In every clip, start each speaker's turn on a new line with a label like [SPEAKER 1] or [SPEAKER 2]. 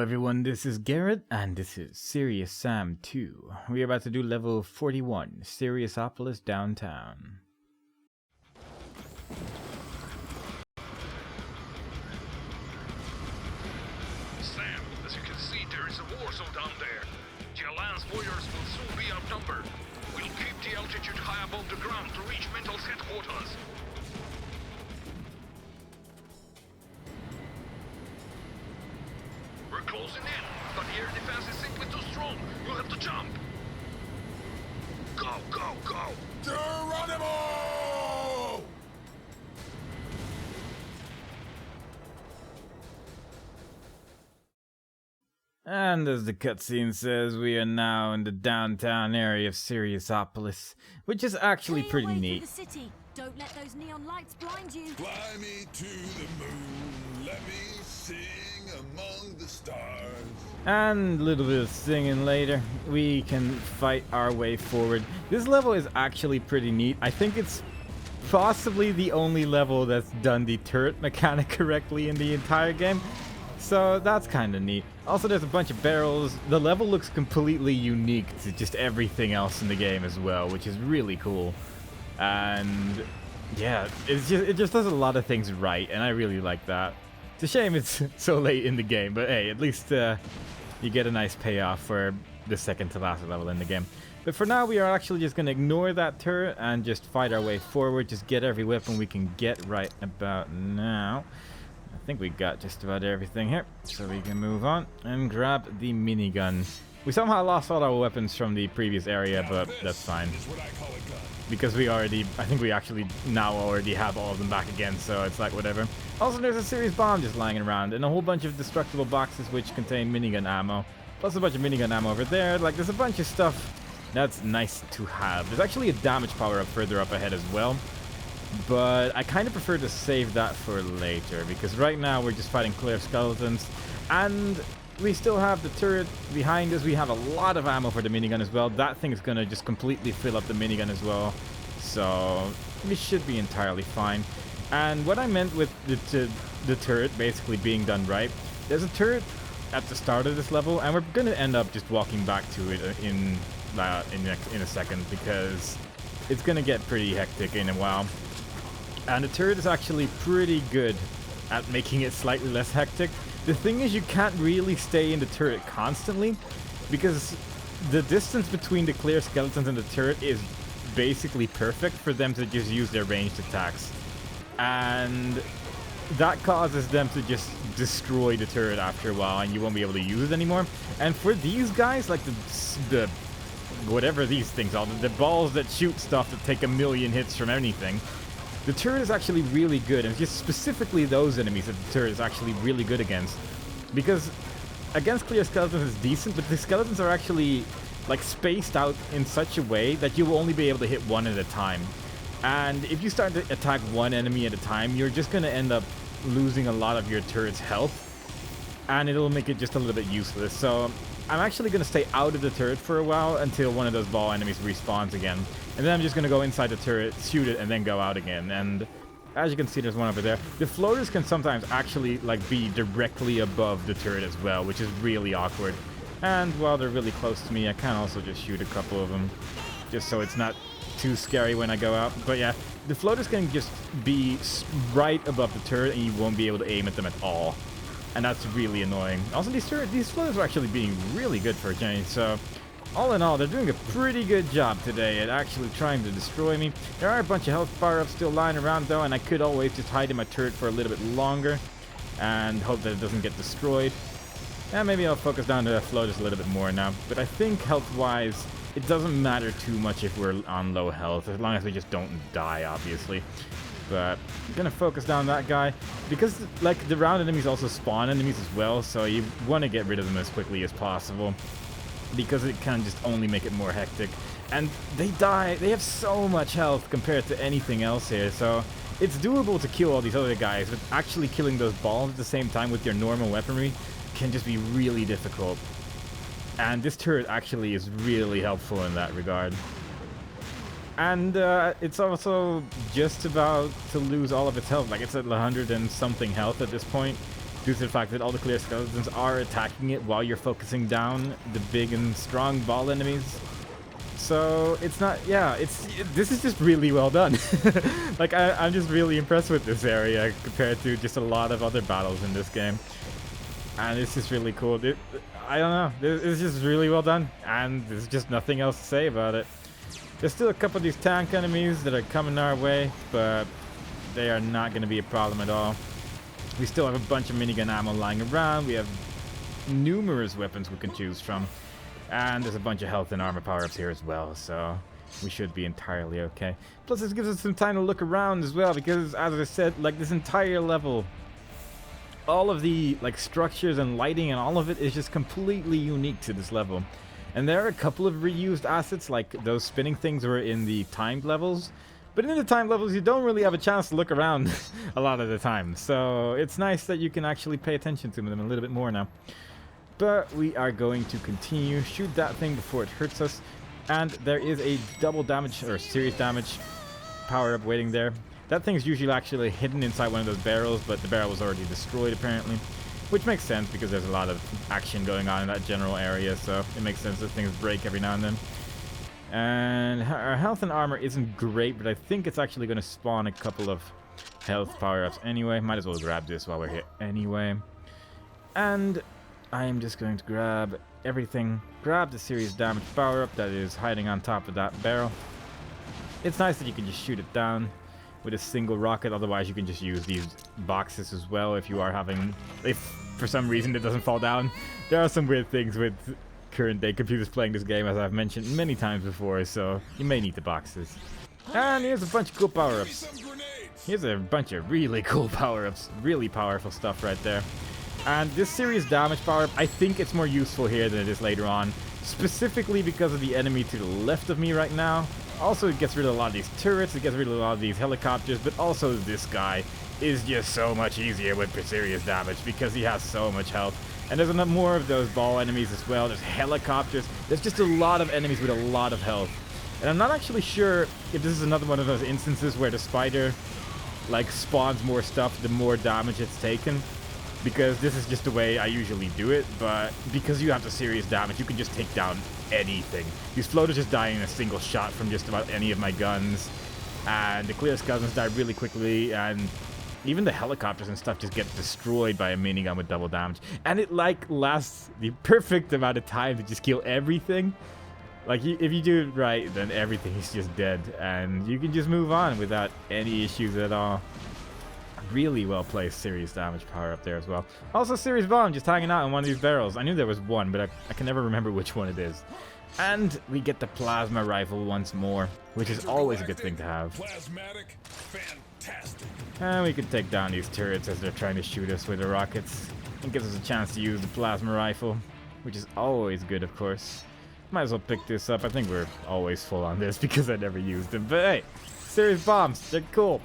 [SPEAKER 1] everyone, this is Garrett, and this is Sirius Sam 2. We are about to do level 41, Siriusopolis downtown.
[SPEAKER 2] Sam, as you can see, there is a war zone down there. The Alliance warriors will soon be outnumbered. We'll keep the altitude high above the ground to reach Mental's headquarters. We're closing in, but the air defense is simply too strong. You'll have to jump. Go, go, go! Geronimo!
[SPEAKER 1] And as the cutscene says, we are now in the downtown area of Siriusopolis, which is actually pretty neat.
[SPEAKER 3] The city. Don't let those neon lights blind you.
[SPEAKER 4] Fly me to the moon, let me sing among the stars.
[SPEAKER 1] And a little bit of singing later, we can fight our way forward. This level is actually pretty neat. I think it's possibly the only level that's done the turret mechanic correctly in the entire game. So that's kind of neat. Also, there's a bunch of barrels. The level looks completely unique to just everything else in the game as well, which is really cool. And yeah, it just does a lot of things right, and I really like that. It's a shame it's so late in the game, but hey, at least you get a nice payoff for the second to last level in the game. But for now, we are actually just going to ignore that turret and just fight our way forward, just get every weapon we can get right about now. I think we got just about everything here, so we can move on and grab the minigun. We somehow lost all our weapons from the previous area, but that's fine. Because I think we actually now already have all of them back again, so it's like whatever. Also, there's a serious bomb just lying around, and a whole bunch of destructible boxes which contain minigun ammo. Plus a bunch of minigun ammo over there. Like, there's a bunch of stuff that's nice to have. There's actually a damage power-up further up ahead as well. But I kind of prefer to save that for later, because right now we're just fighting clear skeletons, and we still have the turret behind us. We have a lot of ammo for the minigun as well. That thing is going to just completely fill up the minigun as well, so we should be entirely fine. And what I meant with the turret basically being done right, there's a turret at the start of this level, and we're going to end up just walking back to it in a second, because it's going to get pretty hectic in a while. And the turret is actually pretty good at making it slightly less hectic. The thing is, you can't really stay in the turret constantly, because the distance between the clear skeletons and the turret is basically perfect for them to just use their ranged attacks. And that causes them to just destroy the turret after a while, and you won't be able to use it anymore. And for these guys, like the whatever these things are, the balls that shoot stuff that take a million hits from anything, the turret is actually really good, and it's just specifically those enemies that the turret is actually really good against. Because against clear skeletons it's decent, but the skeletons are actually like spaced out in such a way that you will only be able to hit one at a time. And if you start to attack one enemy at a time, you're just going to end up losing a lot of your turret's health, and it'll make it just a little bit useless. So I'm actually going to stay out of the turret for a while until one of those ball enemies respawns again. And then I'm just going to go inside the turret, shoot it, and then go out again. And as you can see, there's one over there. The floaters can sometimes actually like be directly above the turret as well, which is really awkward. And while they're really close to me, I can also just shoot a couple of them, just so it's not too scary when I go out. But yeah, the floaters can just be right above the turret, and you won't be able to aim at them at all. And that's really annoying. Also, these floaters are actually being really good for a change, so all in all, they're doing a pretty good job today at actually trying to destroy me. There are a bunch of health power-ups still lying around, though, and I could always just hide in my turret for a little bit longer and hope that it doesn't get destroyed. And maybe I'll focus down the floaters a little bit more now. But I think health-wise, it doesn't matter too much if we're on low health, as long as we just don't die, obviously. But I'm gonna focus down that guy, because like the round enemies also spawn enemies as well, so you want to get rid of them as quickly as possible, because it can just only make it more hectic. And they have so much health compared to anything else here, so it's doable to kill all these other guys, but actually killing those balls at the same time with your normal weaponry can just be really difficult. And this turret actually is really helpful in that regard. And it's also just about to lose all of its health. Like, it's at 100 and something health at this point. due to the fact that all the clear skeletons are attacking it while you're focusing down the big and strong ball enemies. So it's not, yeah, this is just really well done. Like I'm just really impressed with this area compared to just a lot of other battles in this game. And it's just really cool. I don't know, it's just really well done, and there's just nothing else to say about it. There's still a couple of these tank enemies that are coming our way, but they are not going to be a problem at all. We still have a bunch of minigun ammo lying around. We have numerous weapons we can choose from. And there's a bunch of health and armor power-ups here as well, so we should be entirely okay. Plus, this gives us some time to look around as well, because as I said, like this entire level, all of the like structures and lighting and all of it is just completely unique to this level. And there are a couple of reused assets, like those spinning things were in the timed levels. But in the timed levels, you don't really have a chance to look around a lot of the time. So it's nice that you can actually pay attention to them a little bit more now. But we are going to continue. Shoot that thing before it hurts us. And there is a double damage, or serious damage, power-up waiting there. That thing's usually actually hidden inside one of those barrels, but the barrel was already destroyed apparently. Which makes sense because there's a lot of action going on in that general area, so it makes sense that things break every now and then. And our health and armor isn't great, but I think it's actually going to spawn a couple of health power-ups anyway. Might as well grab this while we're here anyway. And I am just going to grab everything. Grab the serious damage power-up that is hiding on top of that barrel. It's nice that you can just shoot it down with a single rocket, otherwise you can just use these boxes as well if you are having, if for some reason it doesn't fall down. There are some weird things with current day computers playing this game, as I've mentioned many times before, so you may need the boxes. And here's a bunch of cool power-ups. Here's a bunch of really cool power-ups, really powerful stuff right there. And this serious damage power-up, I think it's more useful here than it is later on, specifically because of the enemy to the left of me right now. Also, it gets rid of a lot of these turrets, it gets rid of a lot of these helicopters, but also this guy is just so much easier with serious damage because he has so much health. And there's enough more of those ball enemies as well. There's helicopters. There's just a lot of enemies with a lot of health. And I'm not actually sure if this is another one of those instances where the spider like spawns more stuff the more damage it's taken, because this is just the way I usually do it. But because you have the serious damage, you can just take down anything. These floaters just die in a single shot from just about any of my guns, and the clear skeletons die really quickly, and even the helicopters and stuff just get destroyed by a minigun with double damage. And it like lasts the perfect amount of time to just kill everything. Like if you do it right, then everything is just dead and you can just move on without any issues at all. Really well placed serious damage power up there as well. Also serious bomb just hanging out in one of these barrels. I knew there was one, but I can never remember which one it is. And we get the plasma rifle once more, which is always a good thing to have.
[SPEAKER 4] Plasmatic, fantastic.
[SPEAKER 1] And we can take down these turrets as they're trying to shoot us with the rockets. It gives us a chance to use the plasma rifle, which is always good, of course. Might as well pick this up. I think we're always full on this because I never used them. But hey, serious bombs, they're cool.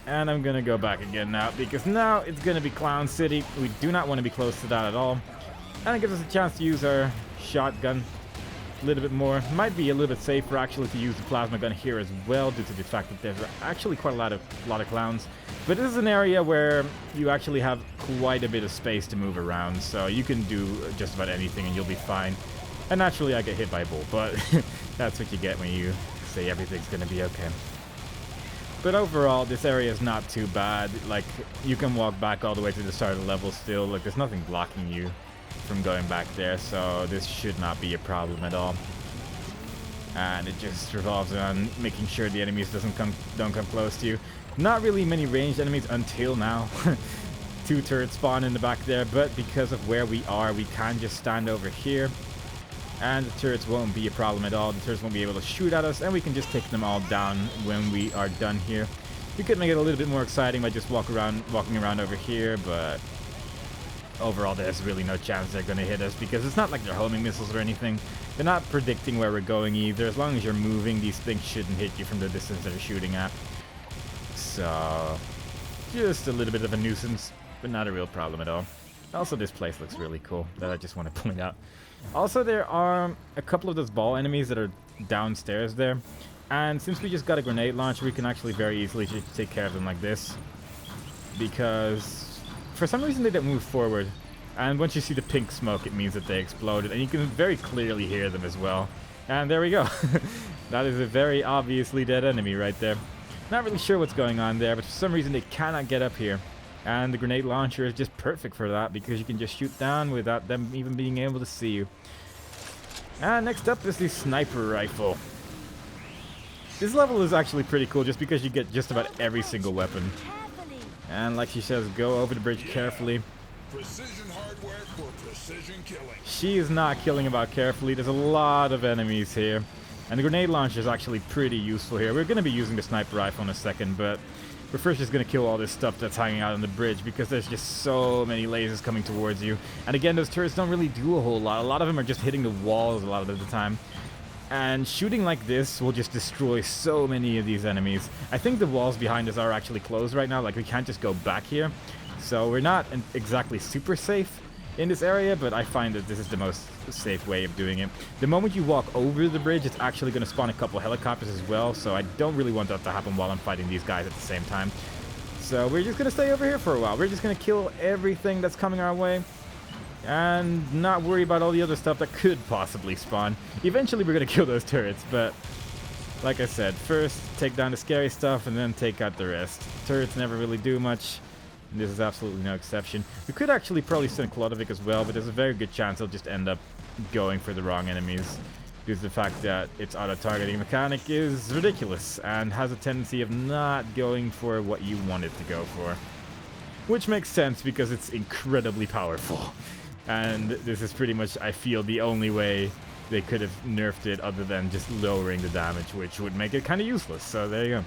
[SPEAKER 1] And I'm gonna go back again now, because now it's gonna be Clown City. We do not want to be close to that at all. And it gives us a chance to use our shotgun a little bit more. Might be a little bit safer actually to use the plasma gun here as well, due to the fact that there's actually quite a lot of clowns. But this is an area where you actually have quite a bit of space to move around, so you can do just about anything and you'll be fine. And naturally I get hit by a bull, but that's what you get when you say everything's gonna be okay. But overall, this area is not too bad. Like, you can walk back all the way to the start of the level still. Like, there's nothing blocking you from going back there, so this should not be a problem at all. And it just revolves around making sure the enemies don't come close to you. Not really many ranged enemies until now. 2 turrets spawn in the back there, but because of where we are, we can just stand over here. And the turrets won't be a problem at all. The turrets won't be able to shoot at us, and we can just take them all down when we are done here. We could make it a little bit more exciting by just walking around over here, but overall there's really no chance they're going to hit us, because it's not like they're homing missiles or anything. They're not predicting where we're going either. As long as you're moving, these things shouldn't hit you from the distance they're shooting at. So, just a little bit of a nuisance, but not a real problem at all. Also, this place looks really cool, that I just want to point out. Also, there are a couple of those ball enemies that are downstairs there. And since we just got a grenade launcher, we can actually very easily just take care of them like this. Because for some reason they don't move forward. And once you see the pink smoke, it means that they exploded. And you can very clearly hear them as well. And there we go. That is a very obviously dead enemy right there. Not really sure what's going on there, but for some reason they cannot get up here. And the grenade launcher is just perfect for that, because you can just shoot down without them even being able to see you. And next up is the sniper rifle. This level is actually pretty cool just because you get just about every single weapon.
[SPEAKER 3] Carefully.
[SPEAKER 1] And like she says, go over the bridge carefully.
[SPEAKER 4] Precision hardware for precision killing.
[SPEAKER 1] She is not killing about carefully. There's a lot of enemies here. And the grenade launcher is actually pretty useful here. We're going to be using the sniper rifle in a second, but we're first just going to kill all this stuff that's hanging out on the bridge, because there's just so many lasers coming towards you. And again, those turrets don't really do a whole lot. A lot of them are just hitting the walls a lot of the time. And shooting like this will just destroy so many of these enemies. I think the walls behind us are actually closed right now. Like, we can't just go back here. So we're not exactly super safe in this area, but I find that this is the most safe way of doing it. The moment you walk over the bridge, it's actually going to spawn a couple helicopters as well, so I don't really want that to happen while I'm fighting these guys at the same time. So we're just going to stay over here for a while. We're just going to kill everything that's coming our way and not worry about all the other stuff that could possibly spawn. Eventually we're going to kill those turrets, but like I said, first take down the scary stuff and then take out the rest. Turrets never really do much. This is absolutely no exception. We could actually probably send Klodovic as well, but there's a very good chance he'll just end up going for the wrong enemies, because the fact that its auto-targeting mechanic is ridiculous and has a tendency of not going for what you want it to go for. Which makes sense, because it's incredibly powerful. And this is pretty much, I feel, the only way they could have nerfed it other than just lowering the damage, which would make it kind of useless. So there you go.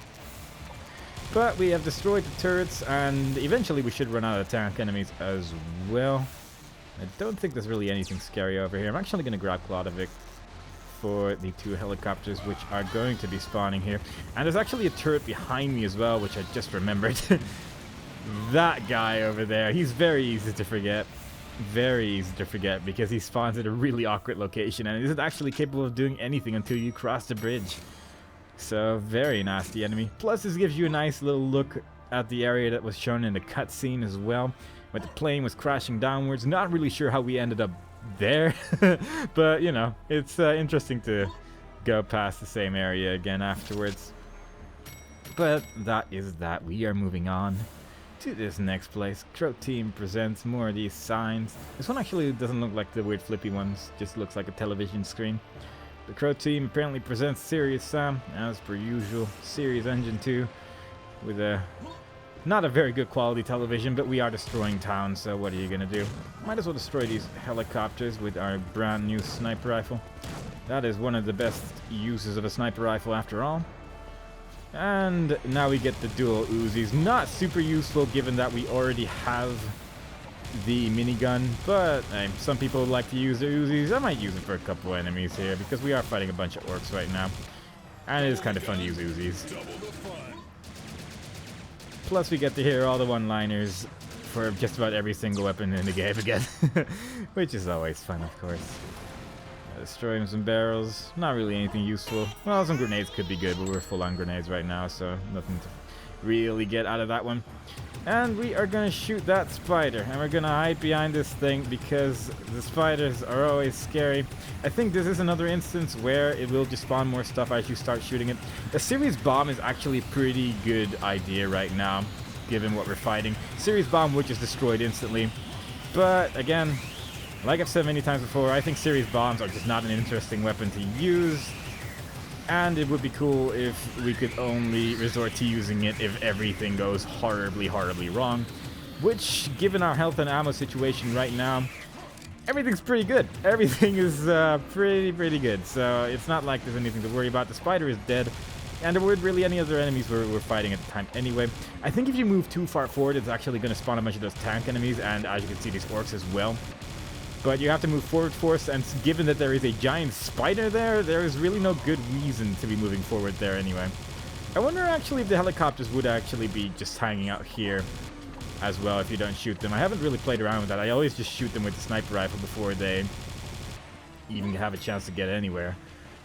[SPEAKER 1] But we have destroyed the turrets, and eventually we should run out of tank enemies as well. I don't think there's really anything scary over here. I'm actually going to grab Klodovic for the 2 helicopters, which are going to be spawning here. And there's actually a turret behind me as well, which I just remembered. That guy over there, he's very easy to forget. Very easy to forget, because he spawns at a really awkward location and isn't actually capable of doing anything until you cross the bridge. So, very nasty enemy. Plus, this gives you a nice little look at the area that was shown in the cutscene as well, where the plane was crashing downwards. Not really sure how we ended up there, but, you know, it's interesting to go past the same area again afterwards. But that is that. We are moving on to this next place. Crow Team presents more of these signs. This one actually doesn't look like the weird flippy ones, just looks like a television screen. The Crow Team apparently presents Sirius Sam, as per usual. Sirius Engine 2, with a not a very good quality television, but we are destroying town, so what are you gonna do? Might as well destroy these helicopters with our brand new sniper rifle. That is one of the best uses of a sniper rifle after all. And now we get the dual Uzis. Not super useful given that we already have the minigun, but some people like to use their Uzis. I might use it for a couple enemies here, because we are fighting a bunch of orcs right now. And it is kind of fun to use Uzis. Plus we get to hear all the one-liners for just about every single weapon in the game again. Which is always fun, of course. Destroying some barrels. Not really anything useful. Well, some grenades could be good, but we're full on grenades right now, so nothing to really get out of that one. And we are going to shoot that spider, and we're going to hide behind this thing because the spiders are always scary. I think this is another instance where it will just spawn more stuff as you start shooting it. A Sirius bomb is actually a pretty good idea right now, given what we're fighting. Sirius bomb would just destroy it instantly. But again, like I've said many times before, I think Sirius bombs are just not an interesting weapon to use. And it would be cool if we could only resort to using it if everything goes horribly, horribly wrong. Which, given our health and ammo situation right now, everything's pretty good. Everything is pretty good. So it's not like there's anything to worry about. The spider is dead. And there weren't really any other enemies we're fighting at the time anyway. I think if you move too far forward, it's actually going to spawn a bunch of those tank enemies. And as you can see, these orcs as well. But you have to move forward first, and given that there is a giant spider there, there is really no good reason to be moving forward there anyway. I wonder actually if the helicopters would actually be just hanging out here as well if you don't shoot them. I haven't really played around with that. I always just shoot them with the sniper rifle before they even have a chance to get anywhere,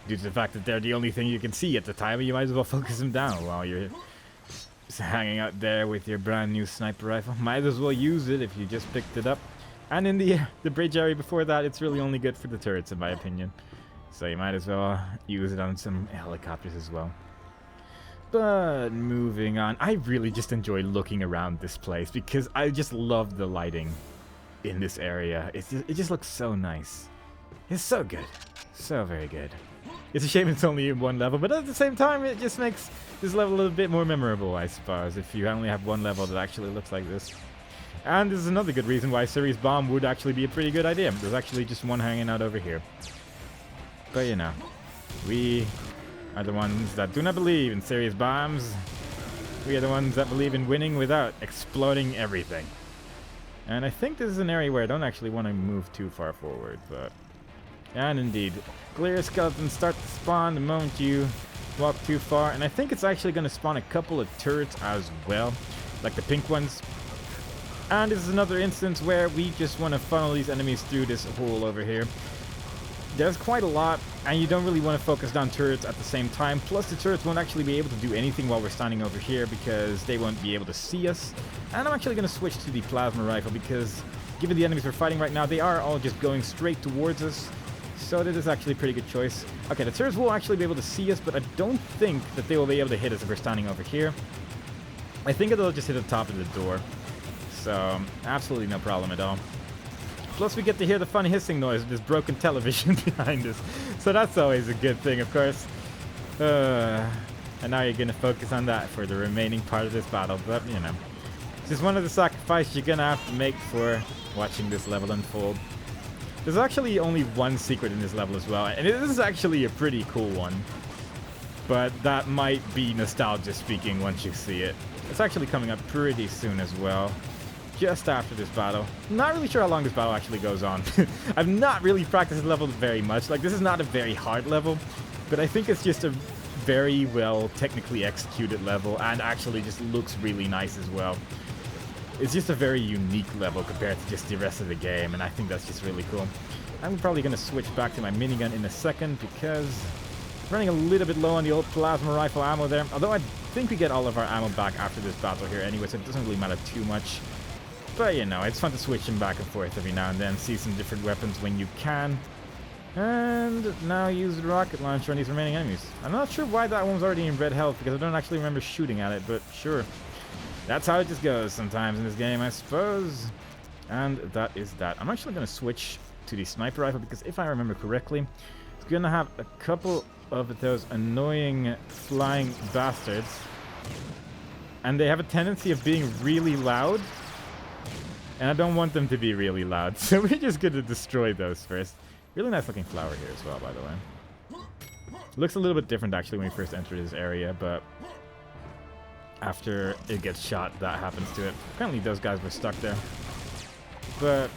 [SPEAKER 1] due to the fact that they're the only thing you can see at the time, and you might as well focus them down while you're Just hanging out there with your brand new sniper rifle. Might as well use it if you just picked it up. And in the bridge area before that, it's really only good for the turrets in my opinion. So you might as well use it on some helicopters as well. But moving on, I really just enjoy looking around this place because I just love the lighting in this area. It just looks so nice. It's so good. So very good. It's a shame it's only in one level, but at the same time it just makes this level a little bit more memorable, I suppose, if you only have one level that actually looks like this. And this is another good reason why Sirius Bomb would actually be a pretty good idea. There's actually just one hanging out over here. But you know, we are the ones that do not believe in serious bombs. We are the ones that believe in winning without exploding everything. And I think this is an area where I don't actually want to move too far forward, but... And indeed, clear skeletons start to spawn the moment you walk too far, and I think it's actually going to spawn a couple of turrets as well, like the pink ones. And this is another instance where we just want to funnel these enemies through this hole over here. There's quite a lot, and you don't really want to focus down turrets at the same time. Plus, the turrets won't actually be able to do anything while we're standing over here because they won't be able to see us. And I'm actually going to switch to the plasma rifle because, given the enemies we're fighting right now, they are all just going straight towards us. So that is actually a pretty good choice. Okay, the turrets will actually be able to see us, but I don't think that they will be able to hit us if we're standing over here. I think they'll just hit the top of the door. So, absolutely no problem at all. Plus, we get to hear the fun hissing noise of this broken television behind us. So that's always a good thing, of course. And now you're going to focus on that for the remaining part of this battle. But, you know, it's just one of the sacrifices you're going to have to make for watching this level unfold. There's actually only one secret in this level as well. And it is actually a pretty cool one. But that might be nostalgia speaking once you see it. It's actually coming up pretty soon as well. Just after this battle. Not really sure how long this battle actually goes on. I've not really practiced this level very much. Like, this is not a very hard level, but I think it's just a very well technically executed level and actually just looks really nice as well. It's just a very unique level compared to just the rest of the game, and I think that's just really cool. I'm probably going to switch back to my minigun in a second because I'm running a little bit low on the old plasma rifle ammo there. Although I think we get all of our ammo back after this battle here anyway, so it doesn't really matter too much. But, you know, it's fun to switch them back and forth every now and then, see some different weapons when you can. And now use the rocket launcher on these remaining enemies. I'm not sure why that one's already in red health, because I don't actually remember shooting at it, but sure. That's how it just goes sometimes in this game, I suppose. And that is that. I'm actually going to switch to the sniper rifle, because if I remember correctly, it's going to have a couple of those annoying flying bastards. And they have a tendency of being really loud. And I don't want them to be really loud, so we're just going to destroy those first. Really nice looking flower here as well, by the way. Looks a little bit different actually when we first enter this area, but after it gets shot, that happens to it. Apparently those guys were stuck there. But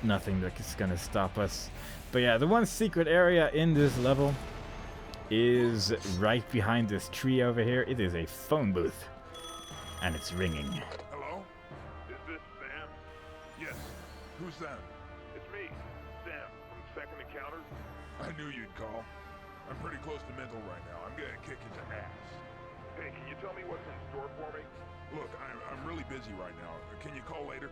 [SPEAKER 1] nothing that's going to stop us. But yeah, the one secret area in this level is right behind this tree over here. It is a phone booth. And it's ringing.
[SPEAKER 4] Who's that?
[SPEAKER 2] It's me, Sam, from Second Encounter.
[SPEAKER 4] I knew you'd call. I'm pretty close to mental right now. I'm gonna kick into ass.
[SPEAKER 2] Hey, can you tell me what's in store for me?
[SPEAKER 4] Look, I'm really busy right now. Can you call later?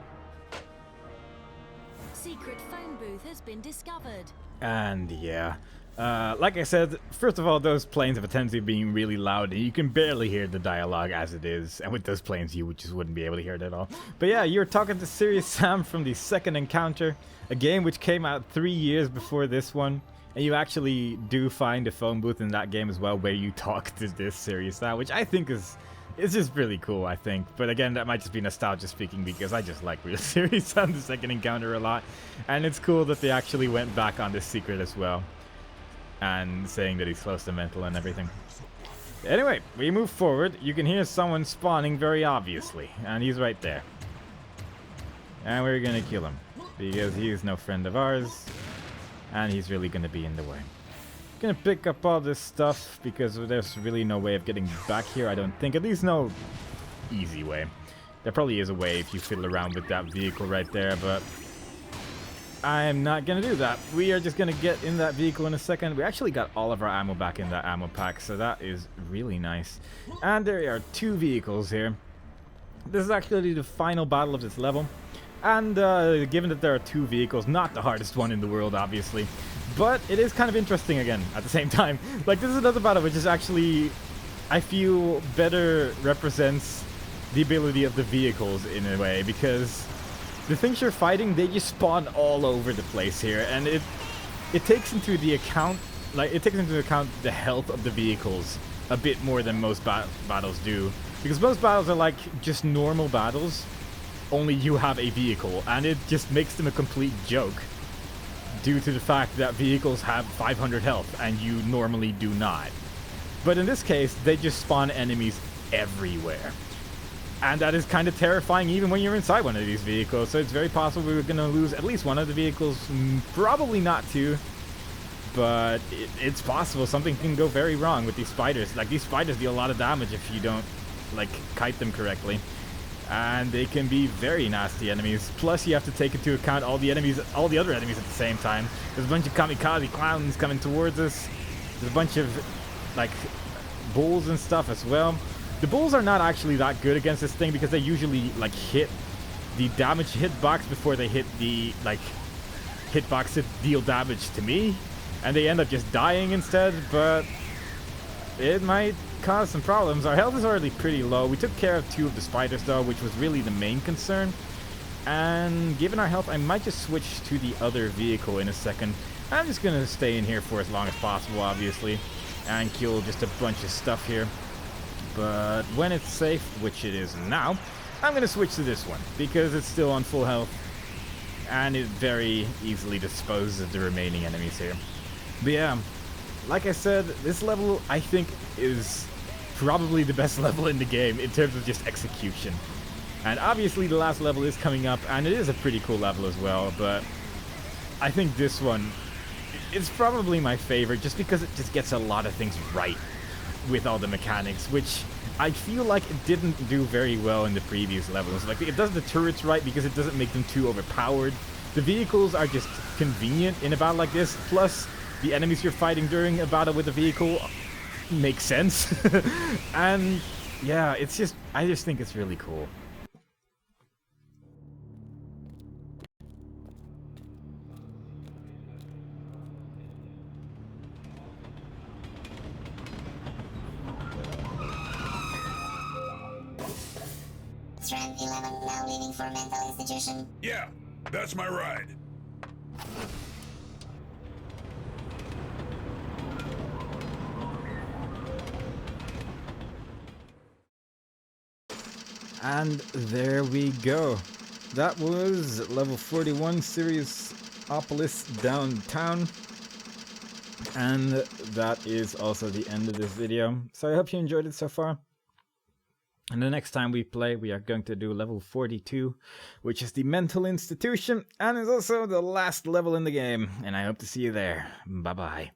[SPEAKER 3] Secret phone booth has been discovered.
[SPEAKER 1] And yeah, like I said, first of all, those planes have a tendency of being really loud, and you can barely hear the dialogue as it is. And with those planes, you just wouldn't be able to hear it at all. But yeah, you're talking to Sirius Sam from the Second Encounter, a game which came out 3 years before this one. And you actually do find a phone booth in that game as well, where you talk to this Sirius Sam, which I think is just really cool, I think. But again, that might just be nostalgia speaking, because I just like real Sirius Sam, the Second Encounter, a lot. And it's cool that they actually went back on this secret as well. And saying that he's close to mental and everything. Anyway, we move forward. You can hear someone spawning very obviously. And he's right there. And we're gonna kill him. Because he is no friend of ours. And he's really gonna be in the way. Gonna pick up all this stuff because there's really no way of getting back here, I don't think. At least no easy way. There probably is a way if you fiddle around with that vehicle right there, but I'm not gonna do that. We are just gonna get in that vehicle in a second. We actually got all of our ammo back in that ammo pack, so that is really nice. And there are 2 vehicles here. This is actually the final battle of this level. And given that there are 2 vehicles, not the hardest one in the world, obviously. But it is kind of interesting again, at the same time. Like, this is another battle which is actually, I feel, better represents the ability of the vehicles in a way, because the things you're fighting, they just spawn all over the place here, and it takes into the account, the health of the vehicles a bit more than most battles do, because most battles are like just normal battles, only you have a vehicle, and it just makes them a complete joke due to the fact that vehicles have 500 health and you normally do not. But in this case, they just spawn enemies everywhere. And that is kind of terrifying even when you're inside one of these vehicles, so it's very possible we're going to lose at least one of the vehicles, probably not 2, but it's possible something can go very wrong with these spiders. Like, these spiders deal a lot of damage if you don't, like, kite them correctly. And they can be very nasty enemies. Plus, you have to take into account all the other enemies at the same time. There's a bunch of kamikaze clowns coming towards us. There's a bunch of, like, bulls and stuff as well. The bulls are not actually that good against this thing because they usually, like, hit the damage hitbox before they hit the, like, hitbox to deal damage to me. And they end up just dying instead, but it might cause some problems. Our health is already pretty low. We took care of 2 of the spiders though, which was really the main concern. And given our health, I might just switch to the other vehicle in a second. I'm just gonna stay in here for as long as possible, obviously, and kill just a bunch of stuff here. But when it's safe, which it is now, I'm gonna switch to this one because it's still on full health and it very easily disposes of the remaining enemies here. But yeah, like I said, this level I think is probably the best level in the game in terms of just execution. And obviously the last level is coming up, and it is a pretty cool level as well, but I think this one is probably my favorite just because it just gets a lot of things right with all the mechanics, which I feel like it didn't do very well in the previous levels. Like, it does the turrets right because it doesn't make them too overpowered. The vehicles are just convenient in a battle like this, plus the enemies you're fighting during a battle with a vehicle make sense. And yeah, it's just, I just think it's really cool.
[SPEAKER 5] Strand 11 now leaving for mental institution.
[SPEAKER 4] Yeah, that's my ride.
[SPEAKER 1] And there we go. That was level 41, Siriusopolis downtown. And that is also the end of this video. So I hope you enjoyed it so far. And the next time we play, we are going to do level 42, which is the mental institution, and is also the last level in the game. And I hope to see you there. Bye-bye.